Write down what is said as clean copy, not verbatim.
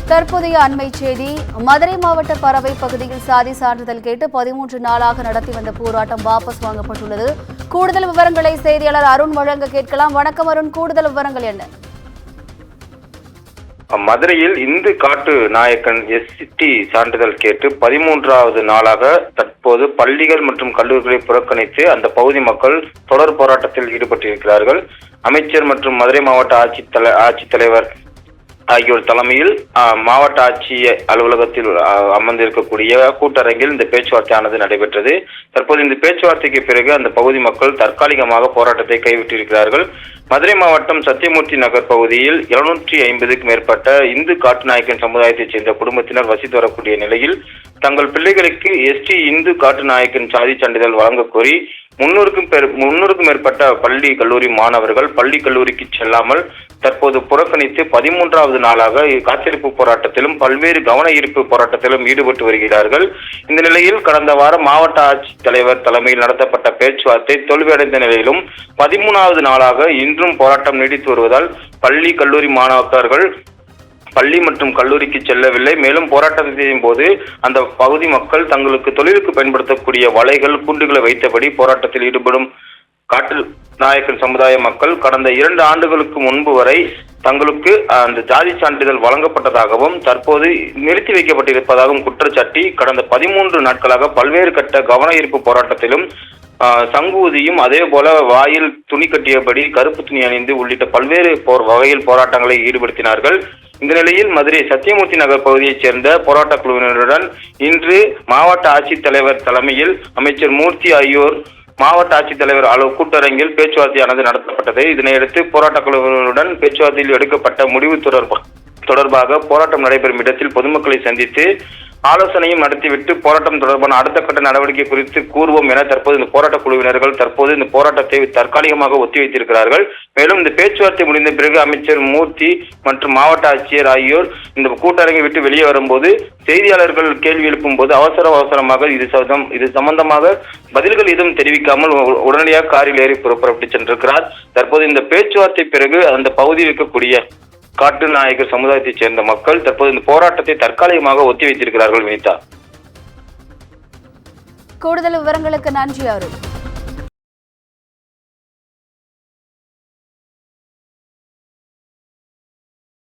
தற்போதைய அண்மை செய்தி. மதுரை மாவட்ட பறவை பகுதியில் சாதி சான்றிதழ் கேட்டு 13 நாளாக நடத்தி வந்த போராட்டம் வாபஸ் வாங்கப்பட்டுள்ளது. கூடுதல் விவரங்களை செய்தியாளர் அருண் வழங்க கேட்கலாம். வணக்கம் அருண், கூடுதல் விவரங்கள் என்ன? மதுரையில் இந்து காட்டு நாயக்கன் எஸ்டி சான்றிதழ் கேட்டு 13வது நாளாக தற்போது பள்ளிகள் மற்றும் கல்லூரிகளை புறக்கணித்து அந்த பகுதி மக்கள் தொடர் போராட்டத்தில் ஈடுபட்டிருக்கிறார்கள். அமைச்சர் மற்றும் மதுரை மாவட்ட ஆட்சித்தலைவர் ஆகியோர் தலைமையில் மாவட்ட ஆட்சி அலுவலகத்தில் அமர்ந்திருக்கக்கூடிய கூட்டரங்கில் இந்த பேச்சுவார்த்தையானது நடைபெற்றது. தற்போது இந்த பேச்சுவார்த்தைக்கு பிறகு அந்த பகுதி மக்கள் தற்காலிகமாக போராட்டத்தை கைவிட்டிருக்கிறார்கள். மதுரை மாவட்டம் சத்தியமூர்த்தி நகர் பகுதியில் 750க்கும் மேற்பட்ட இந்து காட்டுநாயக்கன் சமுதாயத்தைச் சேர்ந்த குடும்பத்தினர் வசித்து வரக்கூடிய நிலையில் தங்கள் பிள்ளைகளுக்கு எஸ்டி இந்து காட்டுநாயக்கன் சாதி சான்றிதழ் வழங்க கோரி 300க்கும் மேற்பட்ட பள்ளி கல்லூரி மாணவர்கள் பள்ளி கல்லூரிக்கு செல்லாமல் தற்போது புறக்கணித்து 13வது நாளாக காத்திருப்பு போராட்டத்திலும் பல்வேறு கவன ஈர்ப்பு போராட்டத்திலும் ஈடுபட்டு வருகிறார்கள். இந்த நிலையில் கடந்த வாரம் மாவட்ட ஆட்சித்தலைவர் தலைமையில் நடத்தப்பட்ட பேச்சுவார்த்தை தோல்வியடைந்த நிலையிலும் 13வது நாளாக இன்றும் போராட்டம் நீடித்து வருவதால் பள்ளி கல்லூரி மாணவர்கள் பள்ளி மற்றும் கல்லூரிக்கு செல்லவில்லை. மேலும் போராட்டத்தின் போது அந்த பகுதி மக்கள் தங்களுக்கு தொழிலுக்கு பயன்படுத்தக்கூடிய வலைகள் கூண்டுகளை வைத்தபடி போராட்டத்தில் ஈடுபடும் காட்டு நாயக்கன் சமுதாய மக்கள் கடந்த 2 ஆண்டுகளுக்கு முன்பு வரை தங்களுக்கு அந்த ஜாதி சான்றிதழ் வழங்கப்பட்டதாகவும் தற்போது நிறுத்தி வைக்கப்பட்டிருப்பதாகவும் குற்றச்சாட்டி கடந்த 13 நாட்களாக பல்வேறு கட்ட கவன ஈர்ப்பு போராட்டத்திலும் சங்கூதியும் அதே போல வாயில் துணி கட்டியபடி கருப்பு துணி அணிந்து உள்ளிட்ட பல்வேறு வகையில் போராட்டங்களை ஈடுபடுத்தினார்கள். இந்த நிலையில் மதுரை சத்தியமூர்த்தி நகர் பகுதியைச் சேர்ந்த போராட்ட குழுவினருடன் இன்று மாவட்ட ஆட்சித்தலைவர் தலைமையில் அமைச்சர் மூர்த்தி ஆகியோர் மாவட்ட ஆட்சித்தலைவர் கூட்டரங்கில் பேச்சுவார்த்தையானது நடத்தப்பட்டது. இதனையடுத்து போராட்ட குழுவினருடன் பேச்சுவார்த்தையில் எடுக்கப்பட்ட முடிவு தொடர்பாக போராட்டம் நடைபெறும் இடத்தில் பொதுமக்களை சந்தித்து ஆலோசனையும் நடத்திவிட்டு போராட்டம் தொடர்பான அடுத்த கட்ட நடவடிக்கை குறித்து கூறுவோம் என தற்போது இந்த போராட்ட குழுவினர்கள் தற்போது இந்த போராட்டத்தை தற்காலிகமாக ஒத்திவைத்திருக்கிறார்கள். மேலும் இந்த பேச்சுவார்த்தை முடிந்த பிறகு அமைச்சர் மூர்த்தி மற்றும் மாவட்ட ஆட்சியர் ஆகியோர் இந்த கூட்டரங்கை விட்டு வெளியே வரும்போது செய்தியாளர்கள் கேள்வி எழுப்பும் போது அவசரமாக இது சம்பந்தமாக பதில்கள் எதுவும் தெரிவிக்காமல் உடனடியாக காரில் ஏறி புறப்பட்டு சென்றிருக்கிறார். தற்போது இந்த பேச்சுவார்த்தை பிறகு அந்த பகுதியில் இருக்கக்கூடிய காட்டு நாயக்கர் சமுதாயத்தைச் சேர்ந்த மக்கள் தற்போது இந்த போராட்டத்தை தற்காலிகமாக ஒத்தி வைத்திருக்கிறார்கள். வினிதா, கூடுதல் விவரங்களுக்கு நன்றி அருண்.